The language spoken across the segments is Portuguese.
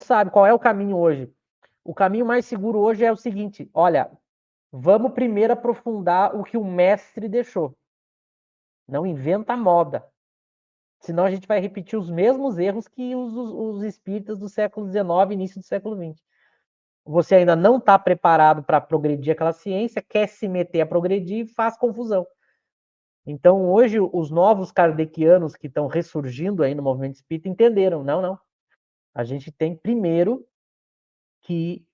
sabe qual é o caminho hoje. O caminho mais seguro hoje é o seguinte, olha, vamos primeiro aprofundar o que o mestre deixou. Não inventa moda. Senão a gente vai repetir os mesmos erros que os espíritas do século XIX, início do século XX. Você ainda não está preparado para progredir aquela ciência, quer se meter a progredir e faz confusão. Então, hoje, os novos kardecianos que estão ressurgindo aí no movimento espírita entenderam, não. A gente tem primeiro que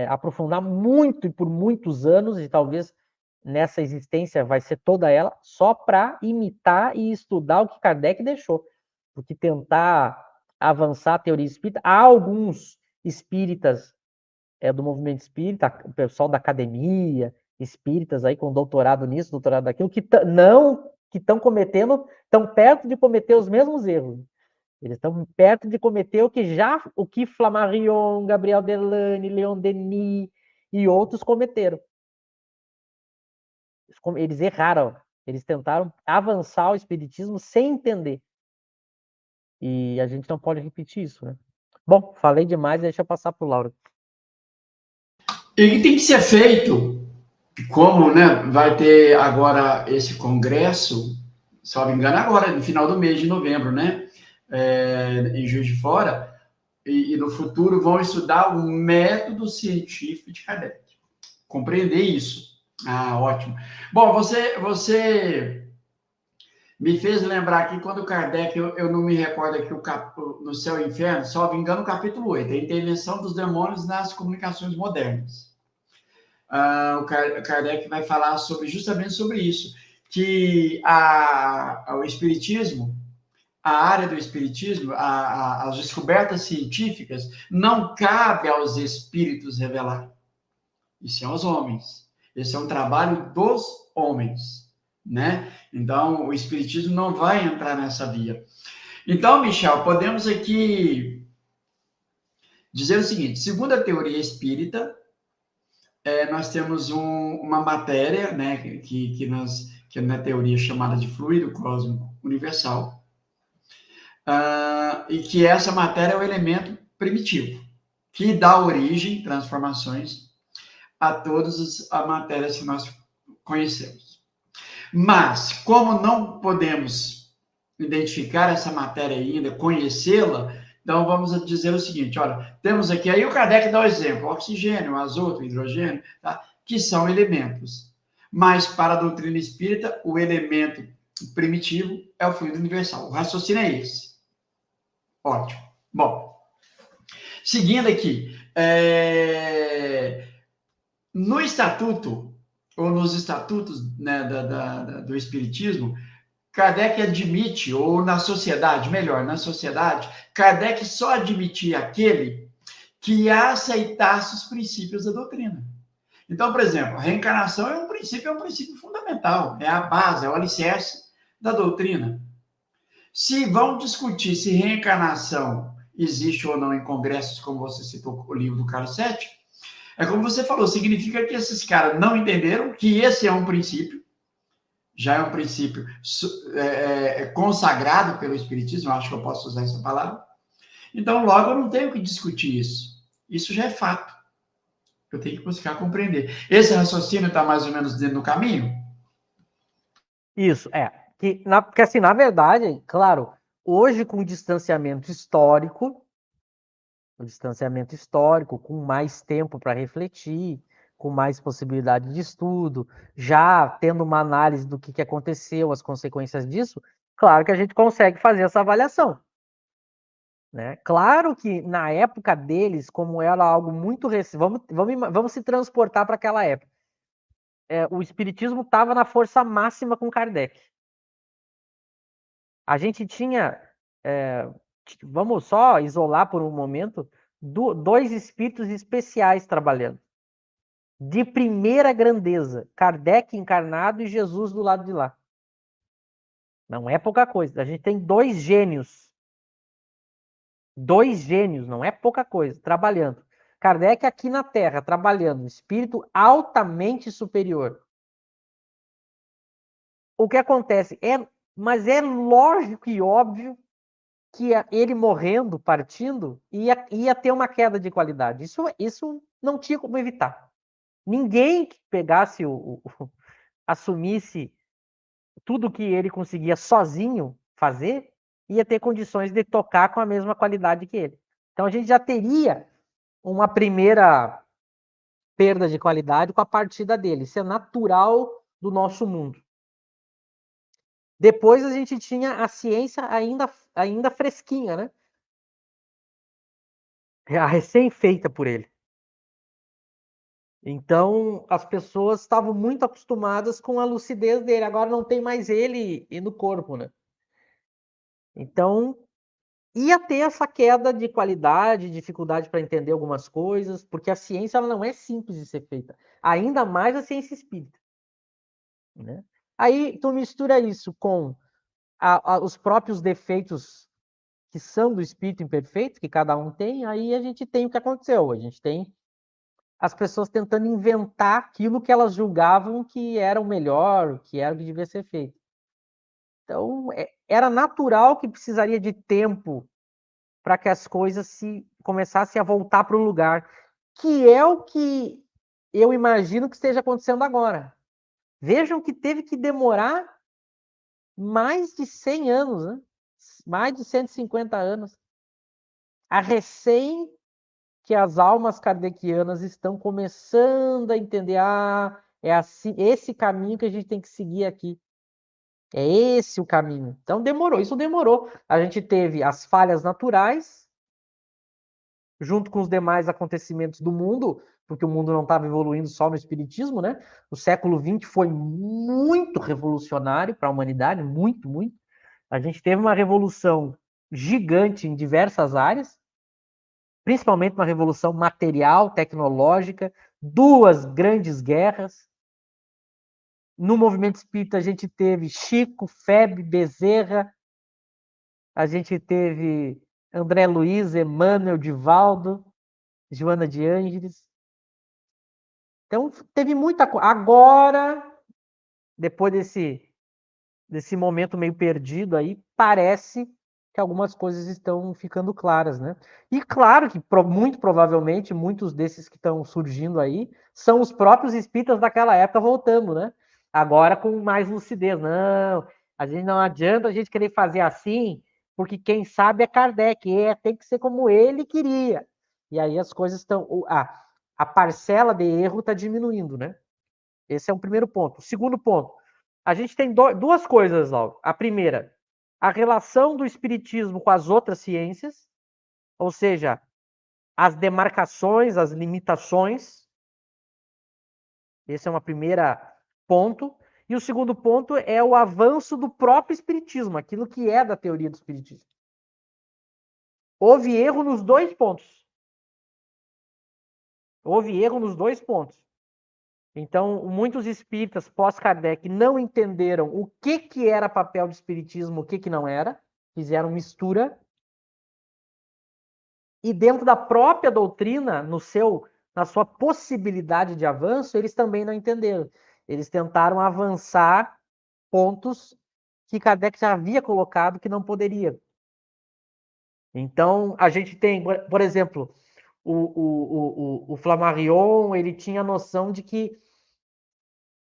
aprofundar muito e por muitos anos, e talvez nessa existência vai ser toda ela, só para imitar e estudar o que Kardec deixou. Porque tentar avançar a teoria espírita, há alguns espíritas do movimento espírita, o pessoal da academia, espíritas aí com doutorado nisso, doutorado daquilo, que estão cometendo, estão perto de cometer os mesmos erros. Eles estão perto de cometer o que Flammarion, Gabriel Delane, Leon Denis e outros cometeram. Eles erraram. Eles tentaram avançar o espiritismo sem entender. E a gente não pode repetir isso, né? Bom, falei demais, deixa eu passar para o Lauro. E tem que ser feito, como, né, vai ter agora esse congresso, se não me engano, agora, no final do mês de novembro, né? Em Juiz de Fora, e no futuro vão estudar o método científico de Kardec. Compreender isso. Ah, ótimo. Bom, você me fez lembrar aqui, quando Kardec, eu não me recordo aqui, no Céu e Inferno, salvo engano, o capítulo 8, a intervenção dos demônios nas comunicações modernas. O Kardec vai falar justamente sobre isso, que o Espiritismo, a área do Espiritismo, as descobertas científicas, não cabe aos espíritos revelar. Isso é aos homens. Esse é um trabalho dos homens, né? Então, o Espiritismo não vai entrar nessa via. Então, Michel, podemos aqui dizer o seguinte, segundo a teoria espírita, nós temos uma matéria, né, que é na teoria chamada de fluido cósmico universal, e que essa matéria é o elemento primitivo, que dá origem, transformações, a todas as matérias que nós conhecemos. Mas, como não podemos identificar essa matéria ainda, conhecê-la, então vamos dizer o seguinte, olha, temos aqui, aí o Kardec dá o exemplo, oxigênio, azoto, hidrogênio, tá? Que são elementos. Mas para a doutrina espírita, o elemento primitivo é o fluido universal. O raciocínio é esse. Ótimo. Bom, seguindo aqui, no estatuto, ou nos estatutos, né, do Espiritismo, Kardec admite, ou na sociedade, melhor, na sociedade, Kardec só admitia aquele que aceitasse os princípios da doutrina. Então, por exemplo, a reencarnação é um princípio fundamental, é a base, é o alicerce da doutrina. Se vão discutir se reencarnação existe ou não em congressos, como você citou o livro do Carlos Sete, é como você falou, significa que esses caras não entenderam que esse é um princípio, já é um princípio consagrado pelo Espiritismo, eu acho que eu posso usar essa palavra. Então, logo, eu não tenho que discutir isso. Isso já é fato. Eu tenho que buscar compreender. Esse raciocínio está mais ou menos dentro do caminho? Isso, porque assim, na verdade, claro, hoje com o distanciamento histórico, com mais tempo para refletir, com mais possibilidade de estudo, já tendo uma análise do que aconteceu, as consequências disso, claro que a gente consegue fazer essa avaliação. Né? Claro que na época deles, como era algo muito recente, vamos se transportar para aquela época. O Espiritismo estava na força máxima com Kardec. A gente tinha, vamos só isolar por um momento, dois espíritos especiais trabalhando. De primeira grandeza, Kardec encarnado e Jesus do lado de lá. Não é pouca coisa. A gente tem dois gênios, não é pouca coisa, trabalhando. Kardec aqui na Terra, trabalhando, espírito altamente superior. O que acontece? Mas é lógico e óbvio que ele morrendo, partindo, ia ter uma queda de qualidade. Isso não tinha como evitar. Ninguém que pegasse, assumisse tudo que ele conseguia sozinho fazer, ia ter condições de tocar com a mesma qualidade que ele. Então a gente já teria uma primeira perda de qualidade com a partida dele. Isso é natural do nosso mundo. Depois a gente tinha a ciência ainda fresquinha, né? A recém-feita por ele. Então, as pessoas estavam muito acostumadas com a lucidez dele. Agora não tem mais ele e no corpo, né? Então, ia ter essa queda de qualidade, dificuldade para entender algumas coisas, porque a ciência ela não é simples de ser feita. Ainda mais a ciência espírita. Né? Aí, tu mistura isso com os próprios defeitos que são do espírito imperfeito, que cada um tem, aí a gente tem o que aconteceu. A gente tem as pessoas tentando inventar aquilo que elas julgavam que era o melhor, que era o que devia ser feito. Então, era natural que precisaria de tempo para que as coisas começassem a voltar para o lugar, que é o que eu imagino que esteja acontecendo agora. Vejam que teve que demorar mais de 100 anos, né? Mais de 150 anos, a recém que as almas kardecianas estão começando a entender, é assim, esse caminho que a gente tem que seguir aqui. É esse o caminho. Então isso demorou. A gente teve as falhas naturais, junto com os demais acontecimentos do mundo, porque o mundo não estava evoluindo só no espiritismo, né? O século XX foi muito revolucionário para a humanidade, muito, muito. A gente teve uma revolução gigante em diversas áreas, principalmente uma revolução material, tecnológica, 2 grandes guerras. No movimento espírita a gente teve Chico, Febre, Bezerra, a gente teve André Luiz, Emmanuel, Divaldo, Joana de Ângeles. Então teve muita coisa. Agora, depois desse momento meio perdido aí, parece que algumas coisas estão ficando claras, né? E claro que muito provavelmente muitos desses que estão surgindo aí são os próprios espíritas daquela época voltando, né? Agora com mais lucidez. Não, a gente não adianta a gente querer fazer assim, porque quem sabe é Kardec, tem que ser como ele queria. E aí as coisas estão... a parcela de erro está diminuindo, né? Esse é um primeiro ponto. O segundo ponto, a gente tem duas coisas, Lauro. A primeira, a relação do espiritismo com as outras ciências, ou seja, as demarcações, as limitações. Esse é um primeiro ponto. E o segundo ponto é o avanço do próprio espiritismo, aquilo que é da teoria do espiritismo. Houve erro nos 2 pontos. Houve erro nos 2 pontos. Então, muitos espíritas pós-Kardec não entenderam o que era papel do espiritismo, o que não era, fizeram mistura. E dentro da própria doutrina, na sua possibilidade de avanço, eles também não entenderam. Eles tentaram avançar pontos que Kardec já havia colocado que não poderia. Então, a gente tem, por exemplo, o Flammarion, ele tinha a noção de que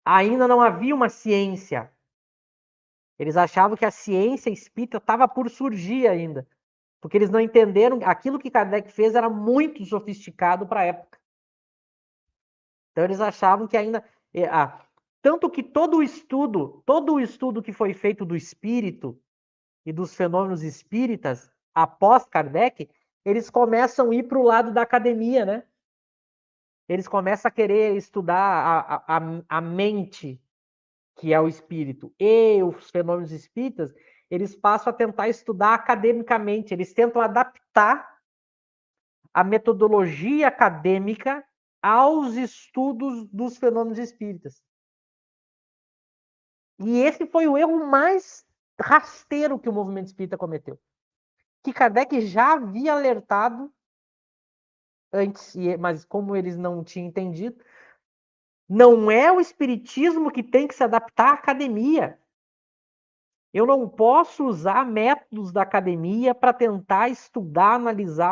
ainda não havia uma ciência. Eles achavam que a ciência espírita estava por surgir ainda, porque eles não entenderam, aquilo que Kardec fez era muito sofisticado para a época. Então eles achavam que ainda... tanto que todo o estudo que foi feito do espírito e dos fenômenos espíritas após Kardec, eles começam a ir para o lado da academia, né? Eles começam a querer estudar a mente, que é o espírito, e os fenômenos espíritas, eles passam a tentar estudar academicamente, eles tentam adaptar a metodologia acadêmica aos estudos dos fenômenos espíritas. E esse foi o erro mais rasteiro que o movimento espírita cometeu. Que Kardec já havia alertado antes, mas como eles não tinham entendido, não é o espiritismo que tem que se adaptar à academia. Eu não posso usar métodos da academia para tentar estudar, analisar